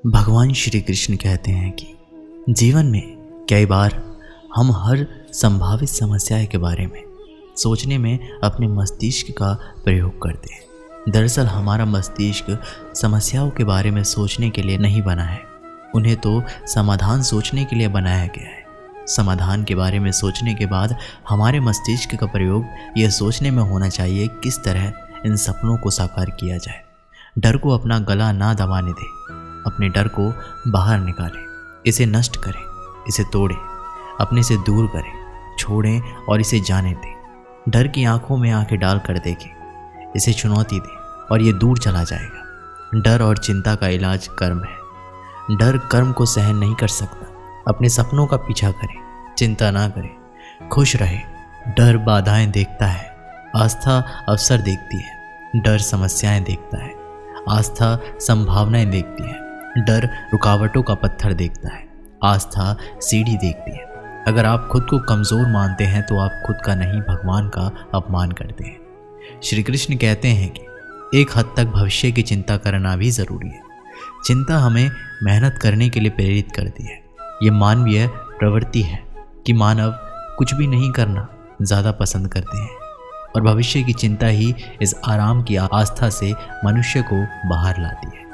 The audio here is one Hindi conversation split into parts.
भगवान श्री कृष्ण कहते हैं कि जीवन में कई बार हम हर संभावित समस्या के बारे में सोचने में अपने मस्तिष्क का प्रयोग करते हैं। दरअसल हमारा मस्तिष्क समस्याओं के बारे में सोचने के लिए नहीं बना है, उन्हें तो समाधान सोचने के लिए बनाया गया है। समाधान के बारे में सोचने के बाद हमारे मस्तिष्क का प्रयोग यह सोचने में होना चाहिए किस तरह इन सपनों को साकार किया जाए। डर को अपना गला ना दबाने दें, अपने डर को बाहर निकालें, इसे नष्ट करें, इसे तोड़ें, अपने से दूर करें, छोड़ें और इसे जाने दें। डर की आंखों में आंखें डाल कर देखें, इसे चुनौती दें और ये दूर चला जाएगा। डर और चिंता का इलाज कर्म है। डर कर्म को सहन नहीं कर सकता। अपने सपनों का पीछा करें, चिंता ना करें, खुश रहें। डर बाधाएं देखता है, आस्था अवसर देखती है। डर समस्याएं देखता है, आस्था संभावनाएं देखती है। डर रुकावटों का पत्थर देखता है, आस्था सीढ़ी देखती है। अगर आप खुद को कमज़ोर मानते हैं तो आप खुद का नहीं भगवान का अपमान करते हैं। श्री कृष्ण कहते हैं कि एक हद तक भविष्य की चिंता करना भी ज़रूरी है। चिंता हमें मेहनत करने के लिए प्रेरित करती है। ये मानवीय प्रवृत्ति है कि मानव कुछ भी नहीं करना ज़्यादा पसंद करते हैं और भविष्य की चिंता ही इस आराम की आस्था से मनुष्य को बाहर लाती है।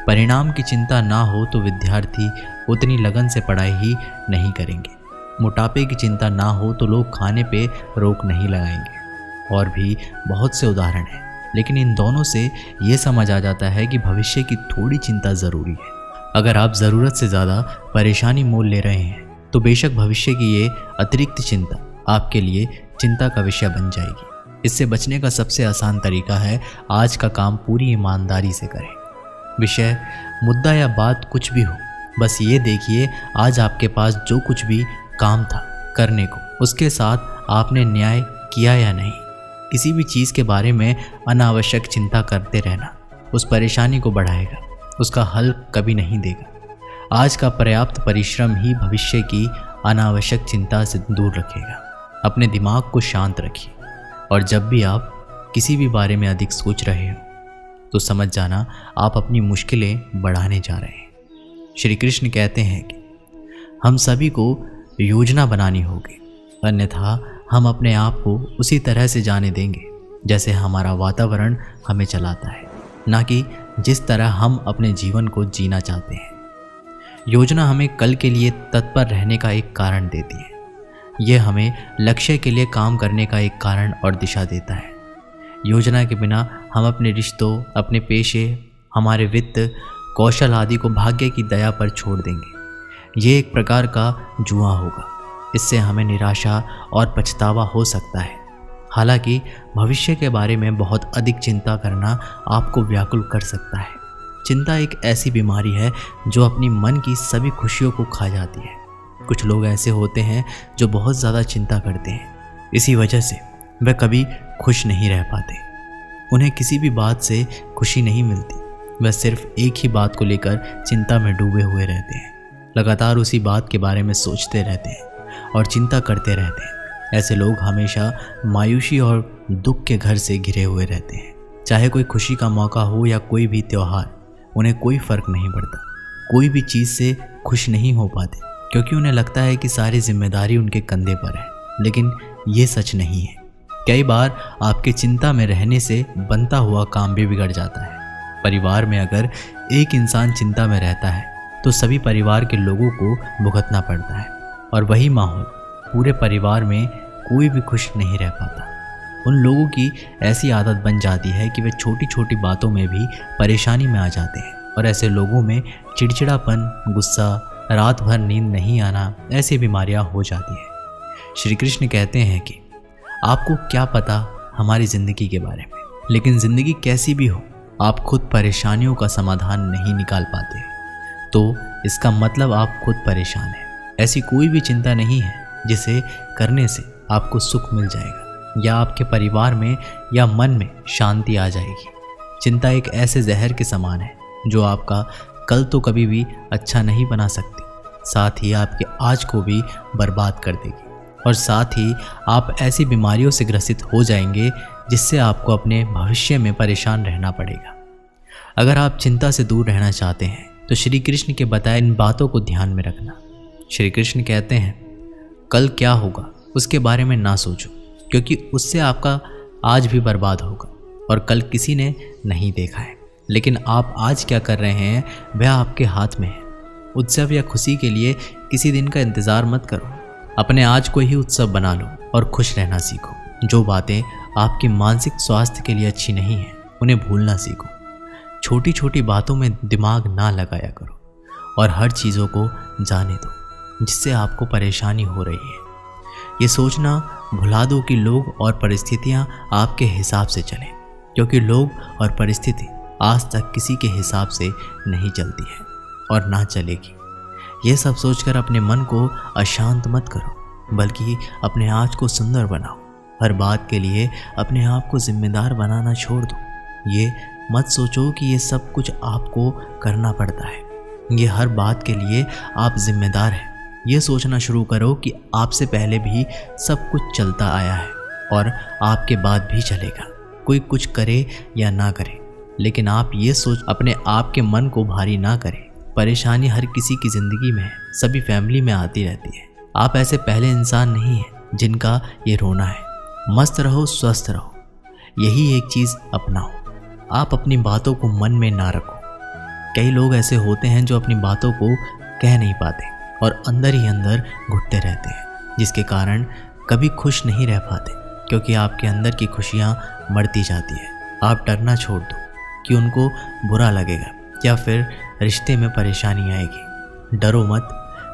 परिणाम की चिंता ना हो तो विद्यार्थी उतनी लगन से पढ़ाई ही नहीं करेंगे। मोटापे की चिंता ना हो तो लोग खाने पे रोक नहीं लगाएंगे। और भी बहुत से उदाहरण हैं, लेकिन इन दोनों से ये समझ आ जाता है कि भविष्य की थोड़ी चिंता ज़रूरी है। अगर आप ज़रूरत से ज़्यादा परेशानी मोल ले रहे हैं तो बेशक भविष्य की ये अतिरिक्त चिंता आपके लिए चिंता का विषय बन जाएगी। इससे बचने का सबसे आसान तरीका है आज का काम पूरी ईमानदारी से करें। विषय, मुद्दा या बात कुछ भी हो, बस ये देखिए आज आपके पास जो कुछ भी काम था करने को, उसके साथ आपने न्याय किया या नहीं। किसी भी चीज़ के बारे में अनावश्यक चिंता करते रहना उस परेशानी को बढ़ाएगा, उसका हल कभी नहीं देगा। आज का पर्याप्त परिश्रम ही भविष्य की अनावश्यक चिंता से दूर रखेगा। अपने दिमाग को शांत रखिए और जब भी आप किसी भी बारे में अधिक सोच रहे हो तो समझ जाना आप अपनी मुश्किलें बढ़ाने जा रहे हैं। श्री कृष्ण कहते हैं कि हम सभी को योजना बनानी होगी, अन्यथा हम अपने आप को उसी तरह से जाने देंगे जैसे हमारा वातावरण हमें चलाता है, ना कि जिस तरह हम अपने जीवन को जीना चाहते हैं। योजना हमें कल के लिए तत्पर रहने का एक कारण देती है। यह हमें लक्ष्य के लिए काम करने का एक कारण और दिशा देता है। योजना के बिना हम अपने रिश्तों, अपने पेशे, हमारे वित्त, कौशल आदि को भाग्य की दया पर छोड़ देंगे। ये एक प्रकार का जुआ होगा। इससे हमें निराशा और पछतावा हो सकता है। हालांकि भविष्य के बारे में बहुत अधिक चिंता करना आपको व्याकुल कर सकता है। चिंता एक ऐसी बीमारी है जो अपनी मन की सभी खुशियों को खा जाती है। कुछ लोग ऐसे होते हैं जो बहुत ज़्यादा चिंता करते हैं। इसी वजह से वे कभी खुश नहीं रह पाते। उन्हें किसी भी बात से खुशी नहीं मिलती। वे सिर्फ एक ही बात को लेकर चिंता में डूबे हुए रहते हैं। लगातार उसी बात के बारे में सोचते रहते हैं और चिंता करते रहते हैं। ऐसे लोग हमेशा मायूसी और दुख के घर से घिरे हुए रहते हैं। चाहे कोई खुशी का मौका हो या कोई भी त्यौहार, उन्हें कोई फ़र्क नहीं पड़ता। कोई भी चीज़ से खुश नहीं हो पाते क्योंकि उन्हें लगता है कि सारी जिम्मेदारी उनके कंधे पर है। लेकिन ये सच नहीं है। कई बार आपके चिंता में रहने से बनता हुआ काम भी बिगड़ जाता है। परिवार में अगर एक इंसान चिंता में रहता है तो सभी परिवार के लोगों को भुगतना पड़ता है और वही माहौल पूरे परिवार में कोई भी खुश नहीं रह पाता। उन लोगों की ऐसी आदत बन जाती है कि वे छोटी छोटी बातों में भी परेशानी में आ जाते हैं और ऐसे लोगों में चिड़चिड़ापन, गुस्सा, रात भर नींद नहीं आना, ऐसी बीमारियां हो जाती है। श्री कृष्ण कहते हैं कि आपको क्या पता हमारी ज़िंदगी के बारे में, लेकिन ज़िंदगी कैसी भी हो आप खुद परेशानियों का समाधान नहीं निकाल पाते तो इसका मतलब आप खुद परेशान हैं। ऐसी कोई भी चिंता नहीं है जिसे करने से आपको सुख मिल जाएगा या आपके परिवार में या मन में शांति आ जाएगी। चिंता एक ऐसे जहर के समान है जो आपका कल तो कभी भी अच्छा नहीं बना सकती, साथ ही आपके आज को भी बर्बाद कर देगी और साथ ही आप ऐसी बीमारियों से ग्रसित हो जाएंगे जिससे आपको अपने भविष्य में परेशान रहना पड़ेगा। अगर आप चिंता से दूर रहना चाहते हैं तो श्री कृष्ण के बताए इन बातों को ध्यान में रखना। श्री कृष्ण कहते हैं, कल क्या होगा उसके बारे में ना सोचो, क्योंकि उससे आपका आज भी बर्बाद होगा और कल किसी ने नहीं देखा है। लेकिन आप आज क्या कर रहे हैं वह आपके हाथ में है। उत्सव या खुशी के लिए किसी दिन का इंतज़ार मत करो, अपने आज को ही उत्सव बना लो और खुश रहना सीखो। जो बातें आपके मानसिक स्वास्थ्य के लिए अच्छी नहीं हैं उन्हें भूलना सीखो। छोटी छोटी बातों में दिमाग ना लगाया करो और हर चीज़ों को जाने दो जिससे आपको परेशानी हो रही है। ये सोचना भुला दो कि लोग और परिस्थितियाँ आपके हिसाब से चलें, क्योंकि लोग और परिस्थिति आज तक किसी के हिसाब से नहीं चलती है और ना चलेगी। ये सब सोचकर अपने मन को अशांत मत करो, बल्कि अपने आज को सुंदर बनाओ। हर बात के लिए अपने आप को जिम्मेदार बनाना छोड़ दो। ये मत सोचो कि ये सब कुछ आपको करना पड़ता है, ये हर बात के लिए आप जिम्मेदार हैं। ये सोचना शुरू करो कि आपसे पहले भी सब कुछ चलता आया है और आपके बाद भी चलेगा। कोई कुछ करे या ना करे, लेकिन आप ये सोच अपने आप के मन को भारी ना करें। परेशानी हर किसी की ज़िंदगी में है, सभी फैमिली में आती रहती है। आप ऐसे पहले इंसान नहीं हैं जिनका ये रोना है। मस्त रहो, स्वस्थ रहो, यही एक चीज़ अपनाओ। आप अपनी बातों को मन में ना रखो। कई लोग ऐसे होते हैं जो अपनी बातों को कह नहीं पाते और अंदर ही अंदर घुटते रहते हैं, जिसके कारण कभी खुश नहीं रह पाते, क्योंकि आपके अंदर की खुशियाँ मरती जाती है। आप डरना छोड़ दो कि उनको बुरा लगेगा या फिर रिश्ते में परेशानी आएगी। डरो मत,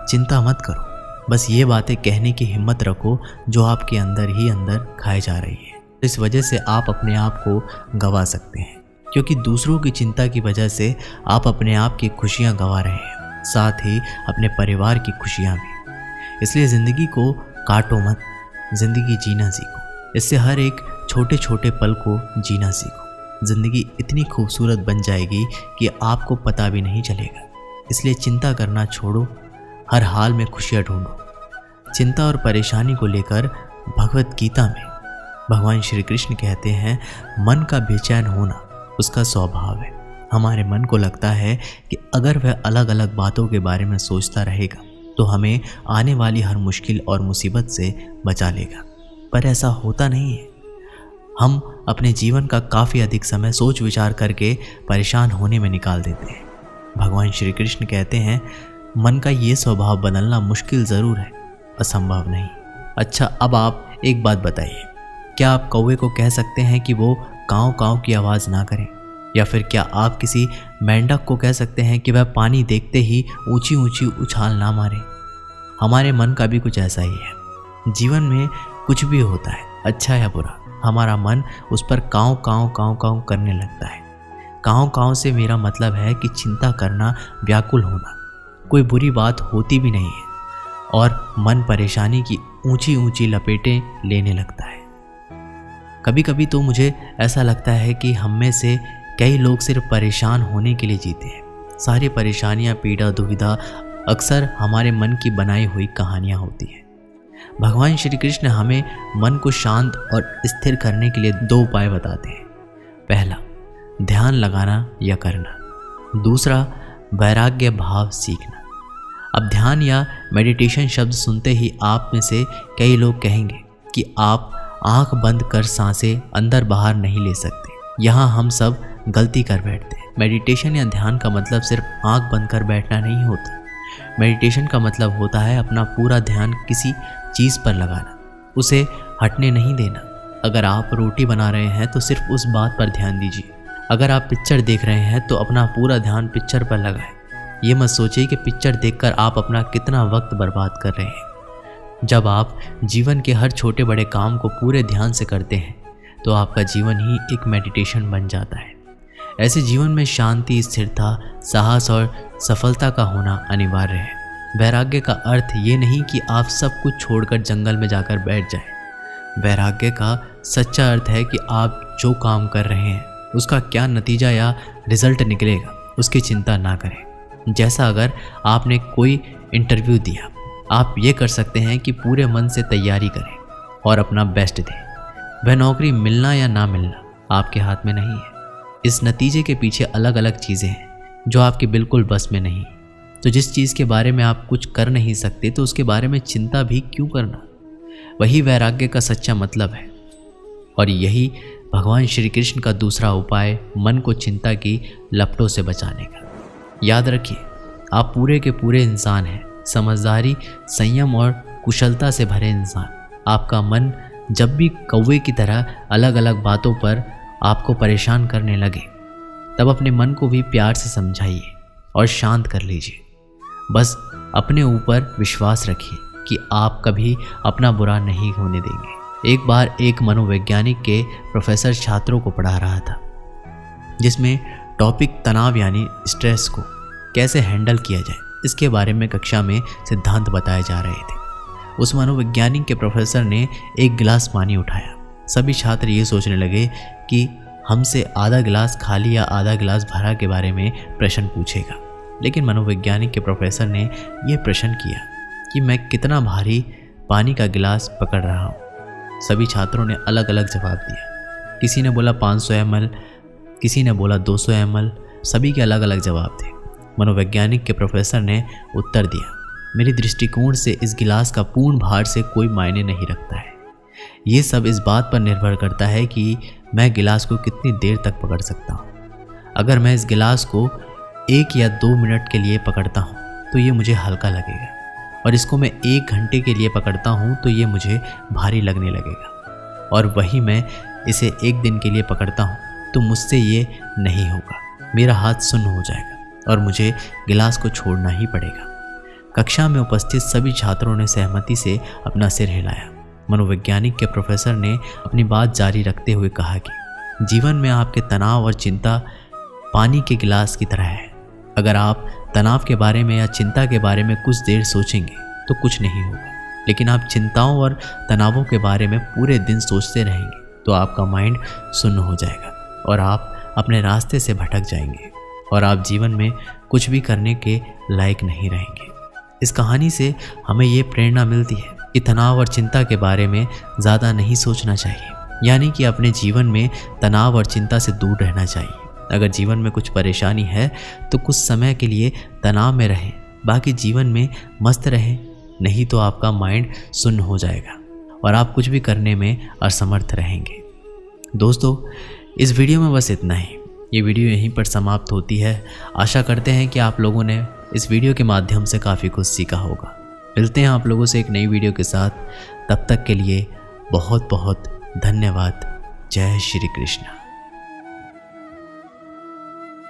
चिंता मत करो, बस ये बातें कहने की हिम्मत रखो जो आपके अंदर ही अंदर खाई जा रही है। इस वजह से आप अपने आप को गंवा सकते हैं, क्योंकि दूसरों की चिंता की वजह से आप अपने आप की खुशियाँ गंवा रहे हैं, साथ ही अपने परिवार की खुशियाँ भी। इसलिए ज़िंदगी को काटो मत, ज़िंदगी जीना सीखो। इससे हर एक छोटे छोटे पल को जीना सीखो। ज़िंदगी इतनी खूबसूरत बन जाएगी कि आपको पता भी नहीं चलेगा। इसलिए चिंता करना छोड़ो, हर हाल में खुशियाँ ढूंढो। चिंता और परेशानी को लेकर भगवत गीता में भगवान श्री कृष्ण कहते हैं, मन का बेचैन होना उसका स्वभाव है। हमारे मन को लगता है कि अगर वह अलग अलग बातों के बारे में सोचता रहेगा तो हमें आने वाली हर मुश्किल और मुसीबत से बचा लेगा, पर ऐसा होता नहीं है। हम अपने जीवन का काफ़ी अधिक समय सोच विचार करके परेशान होने में निकाल देते हैं। भगवान श्री कृष्ण कहते हैं, मन का ये स्वभाव बदलना मुश्किल ज़रूर है, असंभव नहीं। अच्छा, अब आप एक बात बताइए, क्या आप कौवे को कह सकते हैं कि वो काँव काँव की आवाज़ ना करें? या फिर क्या आप किसी मेंढक को कह सकते हैं कि वह पानी देखते ही ऊंची ऊंची उछाल ना मारे? हमारे मन का भी कुछ ऐसा ही है। जीवन में कुछ भी होता है, अच्छा या बुरा, हमारा मन उस पर काँव काँव काँव काँव करने लगता है। काँव काँव से मेरा मतलब है कि चिंता करना, व्याकुल होना। कोई बुरी बात होती भी नहीं है और मन परेशानी की ऊंची ऊंची लपेटें लेने लगता है। कभी कभी तो मुझे ऐसा लगता है कि हम में से कई लोग सिर्फ परेशान होने के लिए जीते हैं। सारी परेशानियां, पीड़ा, दुविधा अक्सर हमारे मन की बनाई हुई कहानियां होती हैं। भगवान श्री कृष्ण हमें मन को शांत और स्थिर करने के लिए 2 उपाय बताते हैं। पहला, ध्यान लगाना या करना। दूसरा, वैराग्य भाव सीखना। अब ध्यान या मेडिटेशन शब्द सुनते ही आप में से कई लोग कहेंगे कि आप आंख बंद कर सांसें अंदर बाहर नहीं ले सकते। यहाँ हम सब गलती कर बैठते हैं। मेडिटेशन या ध्यान का मतलब सिर्फ आंख बंद कर बैठना नहीं होता। मेडिटेशन का मतलब होता है अपना पूरा ध्यान किसी चीज़ पर लगाना, उसे हटने नहीं देना। अगर आप रोटी बना रहे हैं तो सिर्फ उस बात पर ध्यान दीजिए। अगर आप पिक्चर देख रहे हैं तो अपना पूरा ध्यान पिक्चर पर लगाएं। ये मत सोचिए कि पिक्चर देखकर आप अपना कितना वक्त बर्बाद कर रहे हैं। जब आप जीवन के हर छोटे बड़े काम को पूरे ध्यान से करते हैं तो आपका जीवन ही एक मेडिटेशन बन जाता है। ऐसे जीवन में शांति, स्थिरता, साहस और सफलता का होना अनिवार्य है। वैराग्य का अर्थ ये नहीं कि आप सब कुछ छोड़कर जंगल में जाकर बैठ जाएं। वैराग्य का सच्चा अर्थ है कि आप जो काम कर रहे हैं उसका क्या नतीजा या रिजल्ट निकलेगा उसकी चिंता ना करें। जैसा अगर आपने कोई इंटरव्यू दिया, आप ये कर सकते हैं कि पूरे मन से तैयारी करें और अपना बेस्ट दें। वह नौकरी मिलना या ना मिलना आपके हाथ में नहीं है। इस नतीजे के पीछे अलग अलग चीज़ें हैं, जो आपके बिल्कुल बस में नहीं। तो जिस चीज़ के बारे में आप कुछ कर नहीं सकते तो उसके बारे में चिंता भी क्यों करना। वही वैराग्य का सच्चा मतलब है। और यही भगवान श्री कृष्ण का दूसरा उपाय मन को चिंता की लपटों से बचाने का। याद रखिए, आप पूरे के पूरे इंसान हैं, समझदारी, संयम और कुशलता से भरे इंसान। आपका मन जब भी कौवे की तरह अलग अलग बातों पर आपको परेशान करने लगे, तब अपने मन को भी प्यार से समझाइए और शांत कर लीजिए। बस अपने ऊपर विश्वास रखिए कि आप कभी अपना बुरा नहीं होने देंगे। एक बार एक मनोवैज्ञानिक के प्रोफेसर छात्रों को पढ़ा रहा था, जिसमें टॉपिक तनाव यानी स्ट्रेस को कैसे हैंडल किया जाए इसके बारे में कक्षा में सिद्धांत बताए जा रहे थे। उस मनोवैज्ञानिक के प्रोफेसर ने एक गिलास पानी उठाया। सभी छात्र ये सोचने लगे कि हमसे आधा गिलास खाली या आधा गिलास भरा के बारे में प्रश्न पूछेगा। लेकिन मनोवैज्ञानिक के प्रोफेसर ने यह प्रश्न किया कि मैं कितना भारी पानी का गिलास पकड़ रहा हूँ। सभी छात्रों ने अलग अलग जवाब दिया। किसी ने बोला 500 ml, किसी ने बोला 200 ml। सभी के अलग अलग जवाब थे। मनोवैज्ञानिक के प्रोफेसर ने उत्तर दिया, मेरी दृष्टिकोण से इस गिलास का पूर्ण भार से कोई मायने नहीं रखता है। ये सब इस बात पर निर्भर करता है कि मैं गिलास को कितनी देर तक पकड़ सकता हूँ। अगर मैं इस गिलास को 1 या 2 मिनट के लिए पकड़ता हूँ तो ये मुझे हल्का लगेगा, और इसको मैं 1 घंटे के लिए पकड़ता हूँ तो ये मुझे भारी लगने लगेगा, और वही मैं इसे 1 दिन के लिए पकड़ता हूँ तो मुझसे ये नहीं होगा। मेरा हाथ सुन्न हो जाएगा और मुझे गिलास को छोड़ना ही पड़ेगा। कक्षा में उपस्थित सभी छात्रों ने सहमति से अपना सिर हिलाया। मनोवैज्ञानिक के प्रोफेसर ने अपनी बात जारी रखते हुए कहा कि जीवन में आपके तनाव और चिंता पानी के गिलास की तरह है। अगर आप तनाव के बारे में या चिंता के बारे में कुछ देर सोचेंगे तो कुछ नहीं होगा, लेकिन आप चिंताओं और तनावों के बारे में पूरे दिन सोचते रहेंगे तो आपका माइंड सुन्न हो जाएगा और आप अपने रास्ते से भटक जाएंगे और आप जीवन में कुछ भी करने के लायक नहीं रहेंगे। इस कहानी से हमें ये प्रेरणा मिलती है कि तनाव और चिंता के बारे में ज़्यादा नहीं सोचना चाहिए, यानी कि अपने जीवन में तनाव और चिंता से दूर रहना चाहिए। अगर जीवन में कुछ परेशानी है तो कुछ समय के लिए तनाव में रहें, बाकी जीवन में मस्त रहें, नहीं तो आपका माइंड सुन्न हो जाएगा और आप कुछ भी करने में असमर्थ रहेंगे। दोस्तों, इस वीडियो में बस इतना ही। ये वीडियो यहीं पर समाप्त होती है। आशा करते हैं कि आप लोगों ने इस वीडियो के माध्यम से काफ़ी कुछ सीखा होगा। मिलते हैं आप लोगों से एक नई वीडियो के साथ। तब तक के लिए बहुत बहुत धन्यवाद। जय श्री कृष्ण।